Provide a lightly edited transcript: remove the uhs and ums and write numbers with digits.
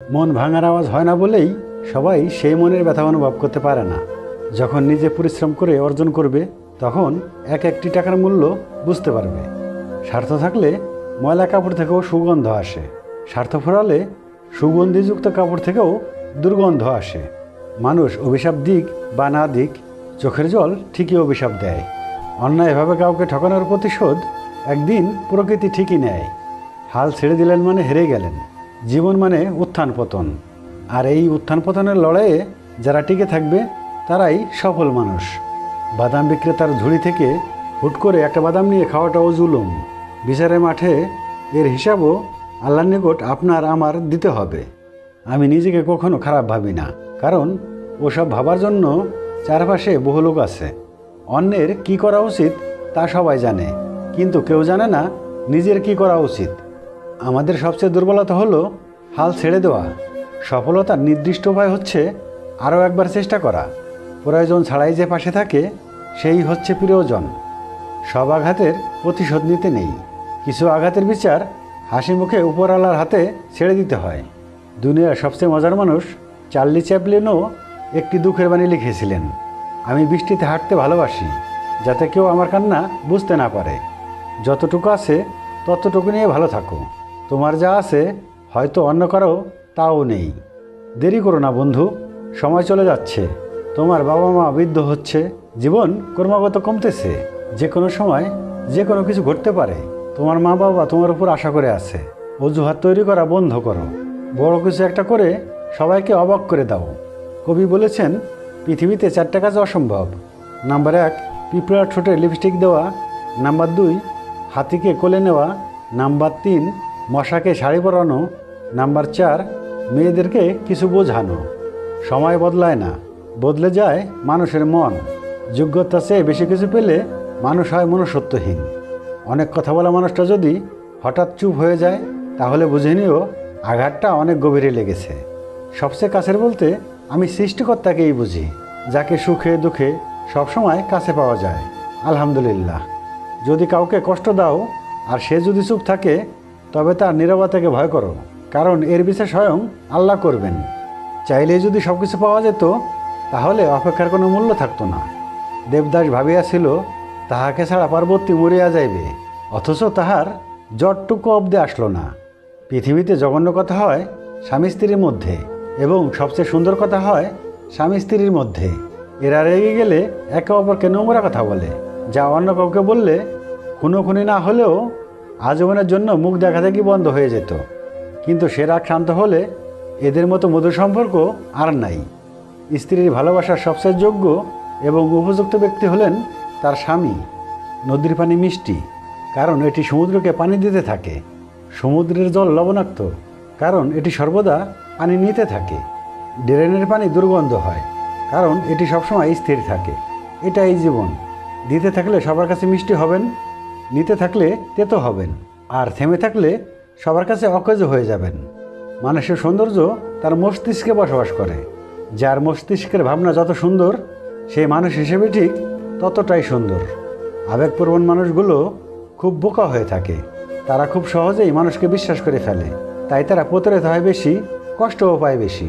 মন ভাঙার আওয়াজ হয় না বলেই সবাই সেই মনের ব্যথা অনুভব করতে পারে না। যখন নিজে পরিশ্রম করে অর্জন করবে তখন এক একটি টাকার মূল্য বুঝতে পারবে। স্বার্থ থাকলে ময়লা কাপড় থেকেও সুগন্ধ আসে, স্বার্থ ফোরালে সুগন্ধিযুক্ত কাপড় থেকেও দুর্গন্ধ আসে। মানুষ অভিশাপ দিক বা না দিক, চোখের জল ঠিকই অভিশাপ দেয়। অন্যায়ভাবে কাউকে ঠকানোর প্রতিশোধ একদিন প্রকৃতি ঠিকই নেয়। হাল ছেড়ে দিলেন মানে হেরে গেলেন। জীবন মানে উত্থান পতন, আর এই উত্থান পতনের লড়াইয়ে যারা টিকে থাকবে তারাই সফল মানুষ। বাদাম বিক্রেতার ঝুড়ি থেকে হুট করে একটা বাদাম নিয়ে খাওয়াটাও জুলুম। বিচারের মাঠে এর হিসাবও আল্লাহর নিকট আপনার আমার দিতে হবে। আমি নিজেকে কখনো খারাপ ভাবি না, কারণ ওসব ভাবার জন্য চারপাশে বহু লোক আছে। অন্যের কি করা উচিত তা সবাই জানে, কিন্তু কেউ জানে না নিজের কি করা উচিত। আমাদের সবচেয়ে দুর্বলতা হলো হাল ছেড়ে দেওয়া। সফলতার নির্দিষ্ট উপায় হচ্ছে আরও একবার চেষ্টা করা। প্রয়োজন ছাড়াই যে পাশে থাকে সেই হচ্ছে প্রিয়জন। সব আঘাতের প্রতিশোধ নিতে নেই, কিছু আঘাতের বিচার হাসি মুখে উপরওয়ালার হাতে ছেড়ে দিতে হয়। দুনিয়ার সবচেয়ে মজার মানুষ চার্লি চ্যাপলিনও একটি দুঃখের বাণী লিখেছিলেন, আমি বৃষ্টিতে হাঁটতে ভালোবাসি, যাতে কেউ আমার কান্না বুঝতে না পারে। যতটুকু আছে ততটুকু নিয়ে ভালো থাকো। তোমার যা আছে হয়তো অন্য কারো তাও নেই। দেরি করো না বন্ধু, সময় চলে যাচ্ছে। তোমার বাবা মা বৃদ্ধ হচ্ছে, জীবন ক্রমাগত কমতেছে। যে কোনো সময় যে কোনো কিছু ঘটতে পারে। তোমার মা বাবা তোমার উপর আশা করে আছে। অজুহাত তৈরি করা বন্ধ করো, বড় কিছু একটা করে সবাইকে অবাক করে দাও। কবি বলেছেন, পৃথিবীতে 4টা কাজ অসম্ভব। নাম্বার 1, পিঁপড়ার ঠোঁটে লিপস্টিক দেওয়া। নাম্বার 2, হাতিকে কোলে নেওয়া। নাম্বার 3, মশাকে শাড়ি পরানো। নাম্বার 4, মেয়েদেরকে কিছু বোঝানো। সময় বদলায় না, বদলে যায় মানুষের মন। যোগ্যতা চেয়ে বেশি কিছু পেলে মানুষ হয় মনুষ্যত্বহীন। অনেক কথা বলা মানুষটা যদি হঠাৎ চুপ হয়ে যায়, তাহলে বুঝে নিও আঘাতটা অনেক গভীরে লেগেছে। সবচেয়ে কাছের বলতে আমি সৃষ্টিকর্তাকেই বুঝি, যাকে সুখে দুঃখে সবসময় কাছে পাওয়া যায়। আলহামদুলিল্লাহ। যদি কাউকে কষ্ট দাও আর সে যদি চুপ থাকে, তবে তার নীরবতাকে ভয় করো, কারণ এর বিচার স্বয়ং আল্লাহ করবেন। চাইলে যদি সব কিছু পাওয়া যেত, তাহলে অপেক্ষার কোনো মূল্য থাকতো না। দেবদাস ভাবিয়াছিল তাহাকে ছাড়া পার্বতী মরিয়া যাইবে, অথচ তাহার জটটুকু অব্দে আসলো না। পৃথিবীতে জঘন্য কথা হয় স্বামী স্ত্রীর মধ্যে, এবং সবচেয়ে সুন্দর কথা হয় স্বামী স্ত্রীর মধ্যে। এরা রেগে গেলে একে অপরকে নোংরা কথা বলে, যা অন্য কাউকে বললে খুনোখুনি না হলেও আজীবনের জন্য মুখ দেখা দেখি বন্ধ হয়ে যেত। কিন্তু সে রাগ শান্ত হলে এদের মতো মধুর সম্পর্ক আর নাই। স্ত্রীর ভালোবাসার সবচেয়ে যোগ্য এবং উপযুক্ত ব্যক্তি হলেন তার স্বামী। নদীর পানি মিষ্টি, কারণ এটি সমুদ্রকে পানি দিতে থাকে। সমুদ্রের জল লবণাক্ত, কারণ এটি সর্বদা পানি নিতে থাকে। ড্রেনের পানি দুর্গন্ধ হয়, কারণ এটি সবসময় স্থির থাকে। এটাই জীবন। দিতে থাকলে সবার কাছে মিষ্টি হবেন, নিতে থাকলে তেতো হবেন, আর থেমে থাকলে সবার কাছে অকেজো হয়ে যাবেন। মানুষের সৌন্দর্য তার মস্তিষ্কে বসবাস করে। যার মস্তিষ্কের ভাবনা যত সুন্দর, সেই মানুষ হিসেবে ঠিক ততটাই সুন্দর। আবেগপ্রবণ মানুষগুলো খুব বোকা হয়ে থাকে। তারা খুব সহজেই মানুষকে বিশ্বাস করে ফেলে, তাই তারা প্রতারিত হয় বেশি, কষ্টও পায় বেশি।